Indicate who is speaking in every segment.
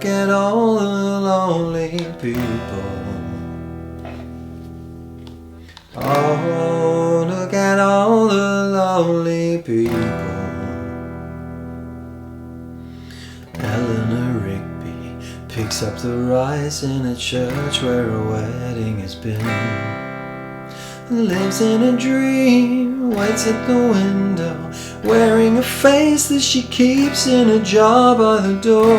Speaker 1: at all the lonely people. Oh, look at all the lonely people. Eleanor Rigby picks up the rice in a church where a wedding has been. Lives in a dream, waits at the window, wearing a face that she keeps in a jar by the door.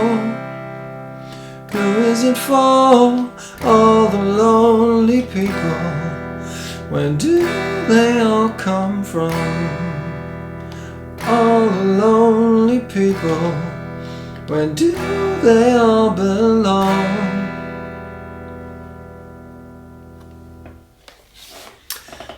Speaker 1: Who is it for? All the lonely people. Where do they all come from? All the lonely people. Where do they all belong?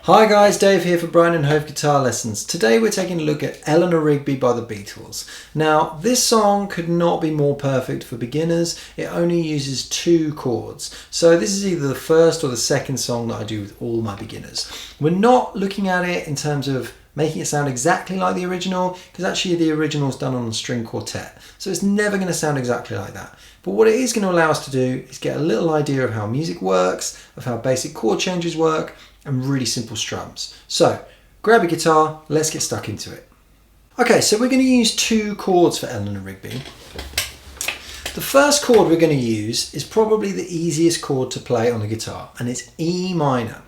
Speaker 1: Hi guys, Dave here for Brian & Hove Guitar Lessons. Today we're taking a look at Eleanor Rigby by the Beatles. Now this song could not be more perfect for beginners. It only uses 2 chords. So this is either the first or the second song that I do with all my beginners. We're not looking at it in terms of making it sound exactly like the original, because actually the original is done on a string quartet. So it's never going to sound exactly like that. But what it is going to allow us to do is get a little idea of how music works, of how basic chord changes work, and really simple strums. So grab a guitar, let's get stuck into it. Okay, so we're going to use 2 chords for Eleanor Rigby. The first chord we're going to use is probably the easiest chord to play on the guitar, and it's E minor.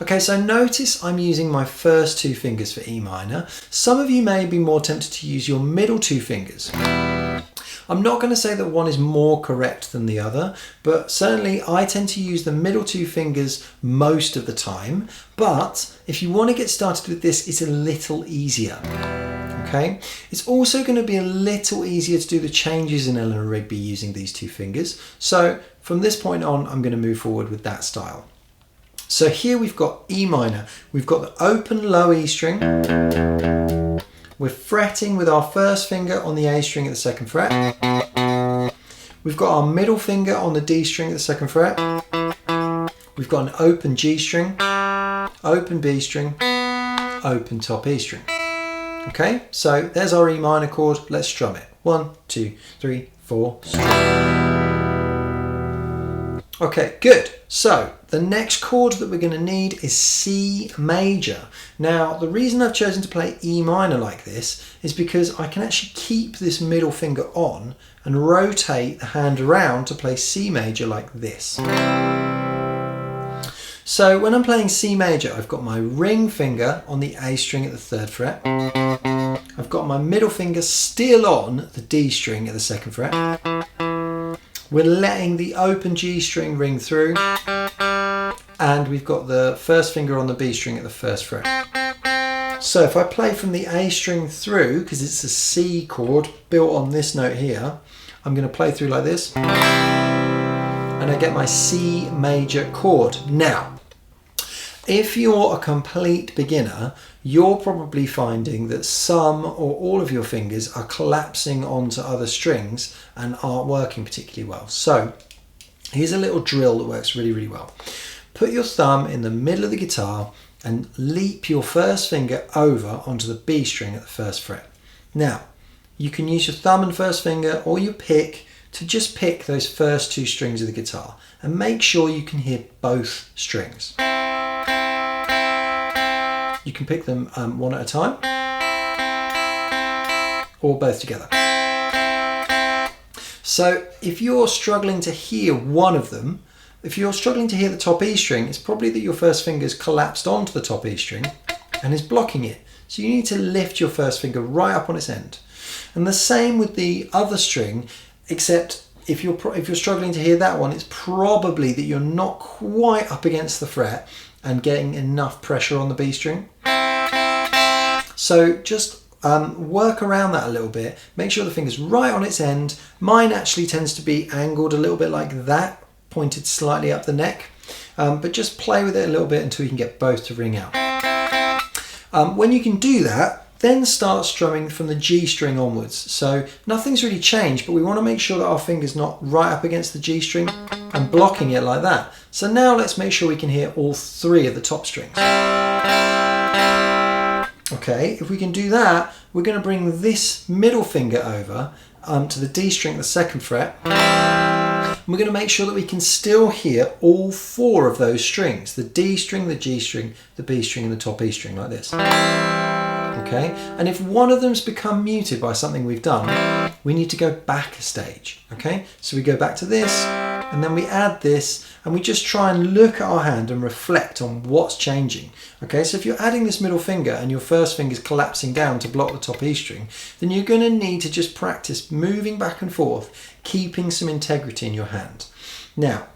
Speaker 1: Okay, so notice I'm using my first 2 fingers for E minor. Some of you may be more tempted to use your middle 2 fingers. I'm not going to say that one is more correct than the other, but certainly I tend to use the middle 2 fingers most of the time. But if you want to get started with this, it's a little easier. Okay, it's also going to be a little easier to do the changes in Eleanor Rigby using these 2 fingers. So from this point on, I'm going to move forward with that style. So here we've got E minor. We've got the open low E string. We're fretting with our first finger on the A string at the 2nd fret. We've got our middle finger on the D string at the 2nd fret. We've got an open G string, open B string, open top E string. Okay, so there's our E minor chord. Let's strum it. 1, 2, 3, 4, strum. Okay, good. So the next chord that we're going to need is C major. Now, the reason I've chosen to play E minor like this is because I can actually keep this middle finger on and rotate the hand around to play C major like this. So when I'm playing C major, I've got my ring finger on the A string at the 3rd fret. I've got my middle finger still on the D string at the 2nd fret. We're letting the open G string ring through, and we've got the first finger on the B string at the 1st fret. So if I play from the A string through, because it's a C chord built on this note here, I'm going to play through like this, and I get my C major chord. Now, if you're a complete beginner, you're probably finding that some or all of your fingers are collapsing onto other strings and aren't working particularly well. So here's a little drill that works really, really well. Put your thumb in the middle of the guitar and leap your first finger over onto the B string at the 1st fret. Now, you can use your thumb and first finger or your pick to just pick those first 2 strings of the guitar and make sure you can hear both strings. You can pick them one at a time or both together. So if you're struggling to hear one of them, if you're struggling to hear the top E string, it's probably that your first finger's collapsed onto the top E string and is blocking it. So you need to lift your first finger right up on its end. And the same with the other string, except if you're struggling to hear that one, it's probably that you're not quite up against the fret and getting enough pressure on the B string. So just work around that a little bit. Make sure the finger's right on its end. Mine actually tends to be angled a little bit like that, pointed slightly up the neck. But just play with it a little bit until you can get both to ring out. When you can do that, then start strumming from the G string onwards. So nothing's really changed, but we want to make sure that our finger's not right up against the G string and blocking it like that. So now let's make sure we can hear all 3 of the top strings. Okay, if we can do that, we're going to bring this middle finger over to the D string at the 2nd fret. And we're going to make sure that we can still hear all 4 of those strings. The D string, the G string, the B string and the top E string, like this. Okay, and if one of them's become muted by something we've done, we need to go back a stage. Okay, so we go back to this and then we add this and we just try and look at our hand and reflect on what's changing. Okay, so if you're adding this middle finger and your first finger's collapsing down to block the top E string, then you're going to need to just practice moving back and forth, keeping some integrity in your hand. Now,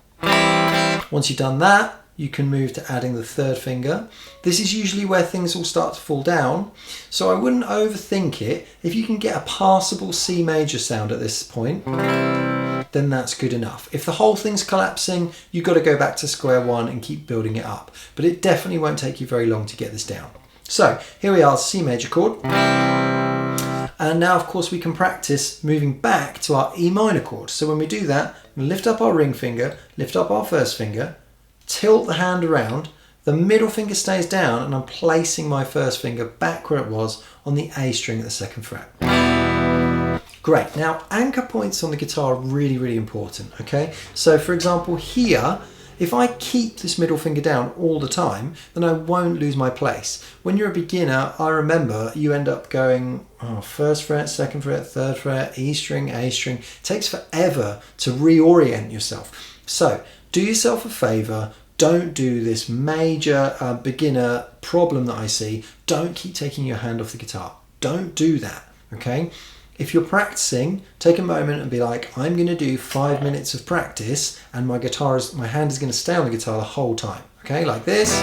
Speaker 1: once you've done that, you can move to adding the 3rd finger. This is usually where things will start to fall down, so I wouldn't overthink it. If you can get a passable C major sound at this point, then that's good enough. If the whole thing's collapsing, you've got to go back to square one and keep building it up. But it definitely won't take you very long to get this down. So here we are, C major chord. And now, of course, we can practice moving back to our E minor chord. So when we do that, we lift up our ring finger, lift up our 1st finger, tilt the hand around, the middle finger stays down, and I'm placing my 1st finger back where it was on the A string at the 2nd fret. Great. Now, anchor points on the guitar are really, really important. Okay, so for example here, if I keep this middle finger down all the time, then I won't lose my place. When you're a beginner, I remember you end up going 1st fret, 2nd fret, 3rd fret, E string, A string. It takes forever to reorient yourself. So do yourself a favor. Don't do this major beginner problem that I see. Don't keep taking your hand off the guitar. Don't do that. Okay. If you're practicing, take a moment and be like, I'm going to do 5 minutes of practice and my hand is going to stay on the guitar the whole time. Okay, like this,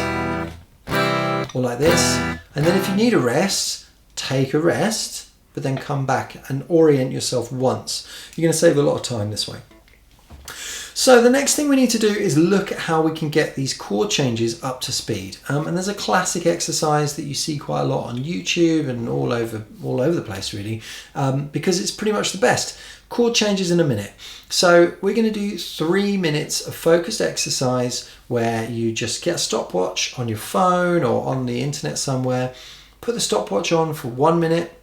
Speaker 1: or like this. And then if you need a rest, take a rest, but then come back and orient yourself once. You're going to save a lot of time this way. So the next thing we need to do is look at how we can get these chord changes up to speed. And there's a classic exercise that you see quite a lot on YouTube and all over the place really, because it's pretty much the best. Chord changes in a minute. So we're going to do 3 minutes of focused exercise where you just get a stopwatch on your phone or on the internet somewhere, put the stopwatch on for 1 minute.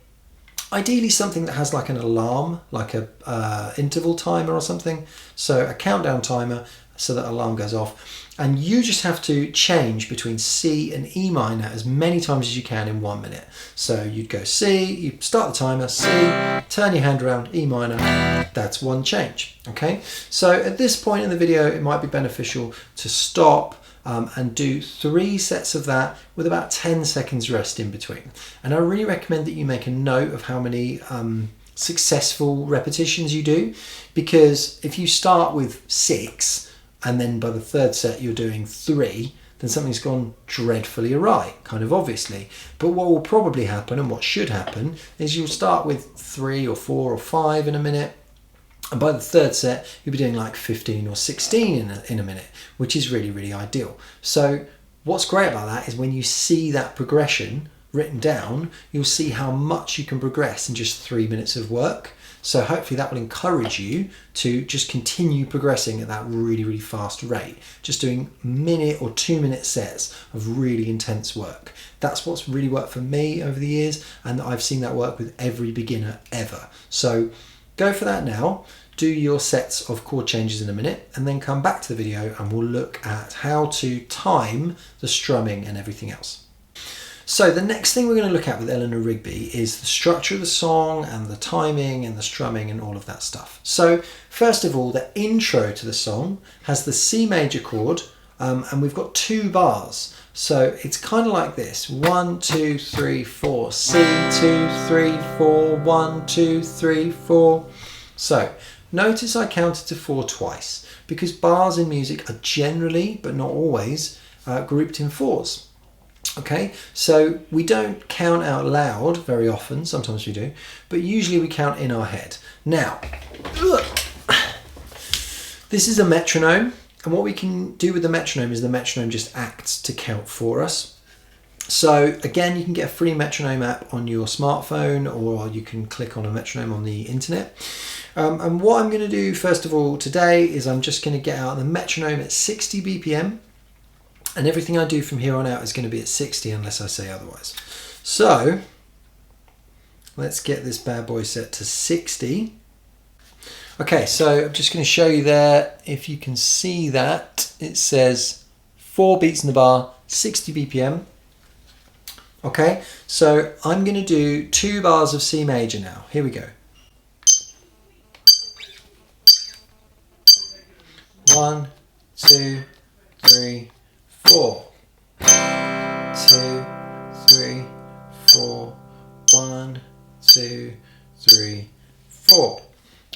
Speaker 1: Ideally something that has like an alarm, like a interval timer or something. So a countdown timer so that alarm goes off. And you just have to change between C and E minor as many times as you can in 1 minute. So you'd go C, you start the timer, C, turn your hand around, E minor. That's one change, okay? So at this point in the video, it might be beneficial to stop and do 3 sets of that with about 10 seconds rest in between. And I really recommend that you make a note of how many successful repetitions you do, because if you start with 6 and then by the 3rd set you're doing 3, then something's gone dreadfully awry, kind of obviously. But what will probably happen, and what should happen, is you'll start with 3 or 4 or 5 in a minute, and by the 3rd set, you'll be doing like 15 or 16 in a minute, which is really, really ideal. So what's great about that is when you see that progression written down, you'll see how much you can progress in just 3 minutes of work. So hopefully that will encourage you to just continue progressing at that really, really fast rate. Just doing 1 or 2 minute sets of really intense work. That's what's really worked for me over the years, and I've seen that work with every beginner ever. So go for that now, do your sets of chord changes in a minute, and then come back to the video and we'll look at how to time the strumming and everything else. So the next thing we're going to look at with Eleanor Rigby is the structure of the song and the timing and the strumming and all of that stuff. So first of all, the intro to the song has the C major chord, and we've got 2 bars. So it's kind of like this: 1, 2, 3, 4, C, 2, 3, 4, 1, 2, 3, 4. So notice I counted to 4 twice, because bars in music are generally, but not always, grouped in 4s. Okay, so we don't count out loud very often, sometimes we do, but usually we count in our head. Now, this is a metronome, and what we can do with the metronome is the metronome just acts to count for us. So again, you can get a free metronome app on your smartphone, or you can click on a metronome on the internet. And what I'm going to do first of all today is I'm just going to get out the metronome at 60 BPM. And everything I do from here on out is going to be at 60 unless I say otherwise. So let's get this bad boy set to 60. Okay, so I'm just going to show you there, if you can see that, it says 4 beats in the bar, 60 BPM. Okay, so I'm going to do 2 bars of C major now. Here we go. 1, 2, 3, 4. 2, 3, 4. 1, 2, 3, 4.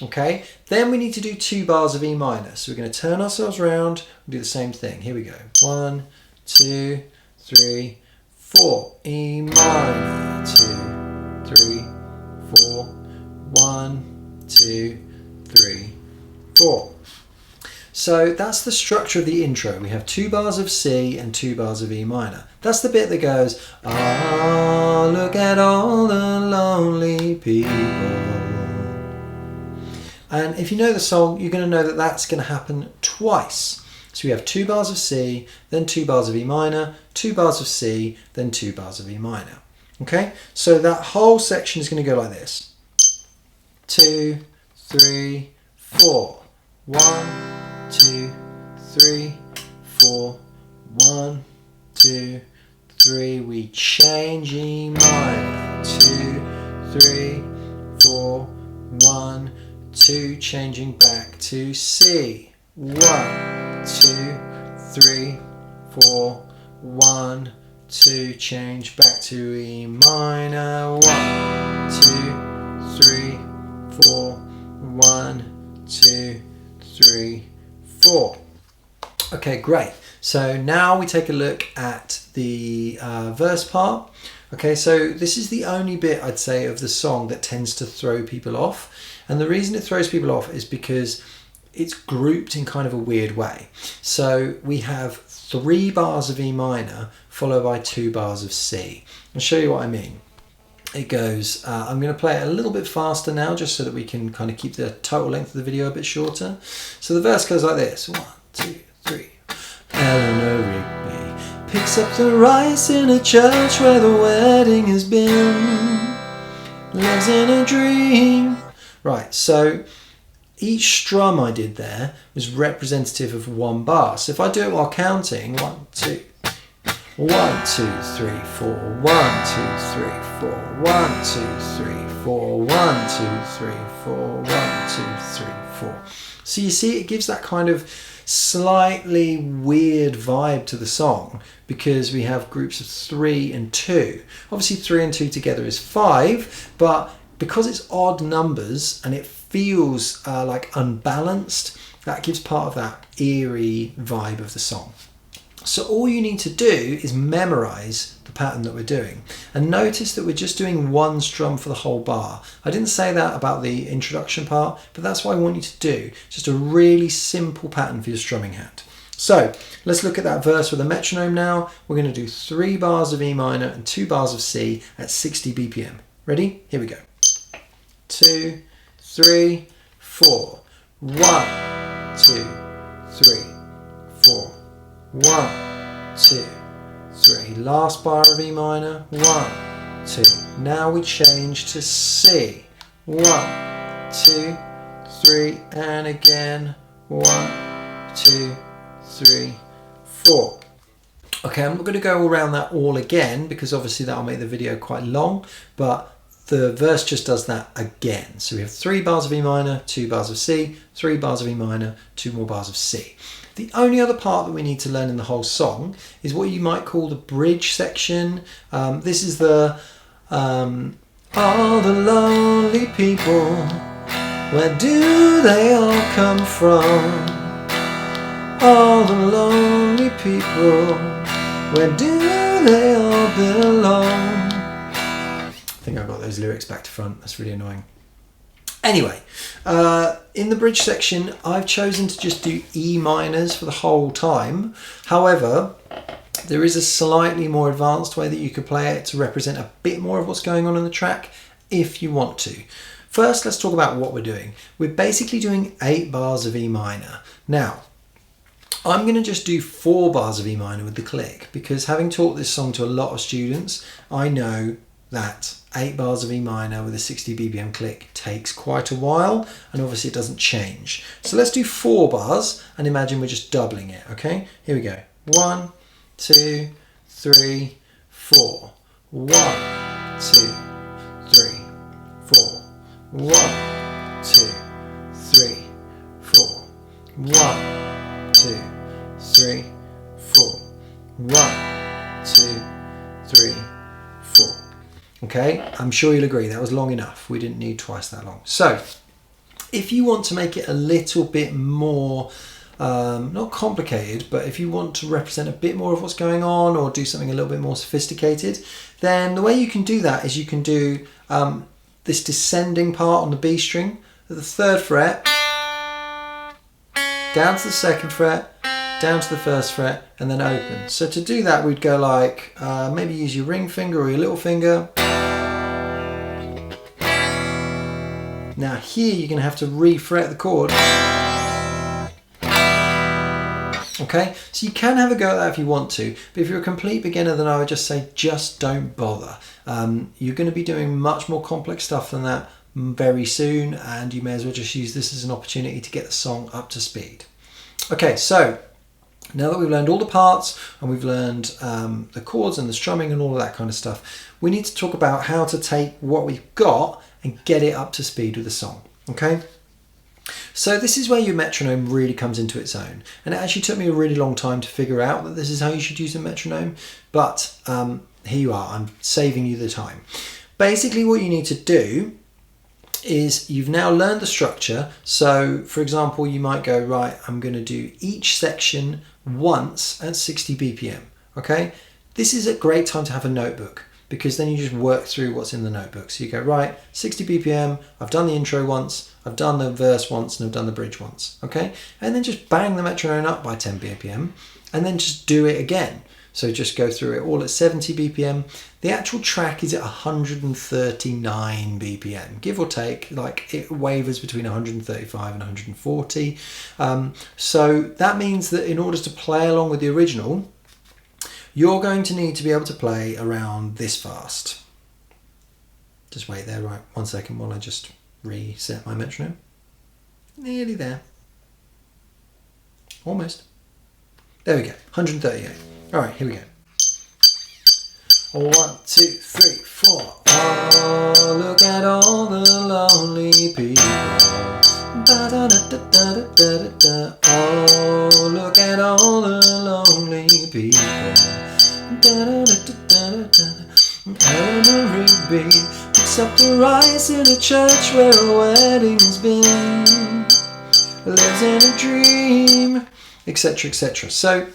Speaker 1: Okay, then we need to do 2 bars of E minor. So we're going to turn ourselves around and do the same thing. Here we go. 1, 2, 3, 4. E minor. 2, 3, 4. 1, 2, 3, 4. So that's the structure of the intro. We have 2 bars of C and 2 bars of E minor. That's the bit that goes, ah, look at all the lonely people. And if you know the song, you're going to know that that's going to happen twice. So we have 2 bars of C, then 2 bars of E minor, 2 bars of C, then 2 bars of E minor. Okay, so that whole section is going to go like this. 2, 3, 4. 1, 2, 3, 4. 1, 2, 3. We change E minor. 2, 3, 4. 1, 2, changing back to C. 1, 2, 3, 4. 1, 2, change back to E minor. 1, 2, 3, 4. 1, 2, 3, 4. Okay, great. So now we take a look at the verse part. Okay, so this is the only bit, I'd say, of the song that tends to throw people off. And the reason it throws people off is because it's grouped in kind of a weird way. So we have 3 bars of E minor followed by 2 bars of C. I'll show you what I mean. It goes, I'm going to play it a little bit faster now just so that we can kind of keep the total length of the video a bit shorter. So the verse goes like this. 1, 2, 3. Eleanor Rigby picks up the rice in a church where the wedding has been. Lives in a dream. Right, so each strum I did there was representative of 1 bar. So if I do it while counting, 1, 2, 1, 2, 3, 4, 1, 2, 3, 4, 1, 2, 3, 4, 1, 2, 3, 4, 1, 2, 3, 4. So you see, it gives that kind of slightly weird vibe to the song because we have groups of 3 and 2. Obviously 3 and 2 together is 5, but because it's odd numbers and it feels like unbalanced, that gives part of that eerie vibe of the song. So all you need to do is memorize the pattern that we're doing. And notice that we're just doing 1 strum for the whole bar. I didn't say that about the introduction part, but that's what I want you to do. Just a really simple pattern for your strumming hand. So let's look at that verse with a metronome now. We're going to do 3 bars of E minor and 2 bars of C at 60 BPM. Ready? Here we go. 2, 3, 4. 1, 2, 3, 4. 1, 2, 3. Last bar of E minor. 1, 2. Now we change to C. 1, 2, 3, and again. 1, 2, 3, 4. Okay, I'm not going to go around that all again because obviously that'll make the video quite long, but the verse just does that again. So we have 3 bars of E minor, 2 bars of C, 3 bars of E minor, 2 more bars of C. The only other part that we need to learn in the whole song is what you might call the bridge section. This is the all the lonely people, where do they all come from? All the lonely people, where do they all belong? I think I got those lyrics back to front. That's really annoying. Anyway, in the bridge section, I've chosen to just do E minors for the whole time. However, there is a slightly more advanced way that you could play it to represent a bit more of what's going on in the track if you want to. First, let's talk about what we're doing. We're basically doing 8 bars of E minor. Now, I'm going to just do 4 bars of E minor with the click, because having taught this song to a lot of students, I know that 8 bars of E minor with a 60 BPM click takes quite a while, and obviously it doesn't change. So let's do 4 bars and imagine we're just doubling it, okay? Here we go. 1, 2, 3, 4. 1, 2, 3, 4. 1, 2, 3, 4. 1, 2, 3, 4. 1, 2, 3, 4. Okay, I'm sure you'll agree that was long enough. We didn't need twice that long. So if you want to make it a little bit more, not complicated, but if you want to represent a bit more of what's going on or do something a little bit more sophisticated, then the way you can do that is you can do this descending part on the B string at the 3rd fret, down to the 2nd fret, down to the 1st fret, and then open. So to do that, we'd go like, maybe use your ring finger or your little finger. Now here you're going to have to re-fret the chord. Okay, so you can have a go at that if you want to, but if you're a complete beginner, then I would just say just don't bother. You're going to be doing much more complex stuff than that very soon, and you may as well just use this as an opportunity to get the song up to speed. Okay, so now that we've learned all the parts and we've learned the chords and the strumming and all of that kind of stuff, we need to talk about how to take what we've got and get it up to speed with the song. Okay, so this is where your metronome really comes into its own, and it actually took me a really long time to figure out that this is how you should use a metronome, but here you are, I'm saving you the time. Basically what you need to do is you've now learned the structure. So for example, you might go, right, I'm going to do each section once at 60 BPM. Okay, this is a great time to have a notebook, because then you just work through what's in the notebook. So you go, right, 60 BPM, I've done the intro once, I've done the verse once, and I've done the bridge once, okay? And then just bang the metronome up by 10 BPM, and then just do it again. So just go through it all at 70 BPM. The actual track is at 139 BPM, give or take, like it wavers between 135 and 140. So that means that in order to play along with the original, you're going to need to be able to play around this fast. Just wait there, right, 1 second while I just reset my metronome. Nearly there. Almost. There we go, 138. All right, here we go. 1, 2, 3, 4. Oh, look at all the lonely people. Ba-da-da-da-da-da-da-da. Oh, look at all the lonely people. Da-da-da-da-da-da. Eleanor Rigby picks up the rice in a church where a wedding has been. Lives in a dream, etc., etc. So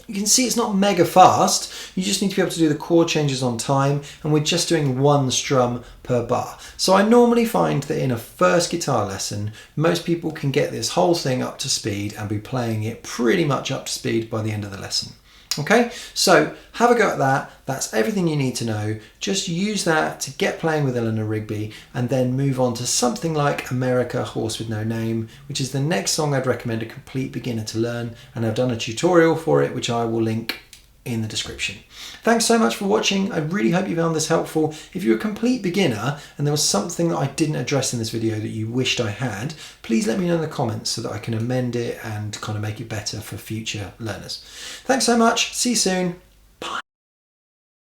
Speaker 1: you can see it's not mega fast. You just need to be able to do the chord changes on time, and we're just doing 1 strum per bar. So I normally find that in a first guitar lesson, most people can get this whole thing up to speed and be playing it pretty much up to speed by the end of the lesson. Okay, so have a go at that. That's everything you need to know. Just use that to get playing with Eleanor Rigby, and then move on to something like America, Horse with No Name, which is the next song I'd recommend a complete beginner to learn, and I've done a tutorial for it, which I will link in the description. Thanks so much for watching. I really hope you found this helpful. If you're a complete beginner and there was something that I didn't address in this video that you wished I had, please let me know in the comments so that I can amend it and kind of make it better for future learners. Thanks so much. See you soon.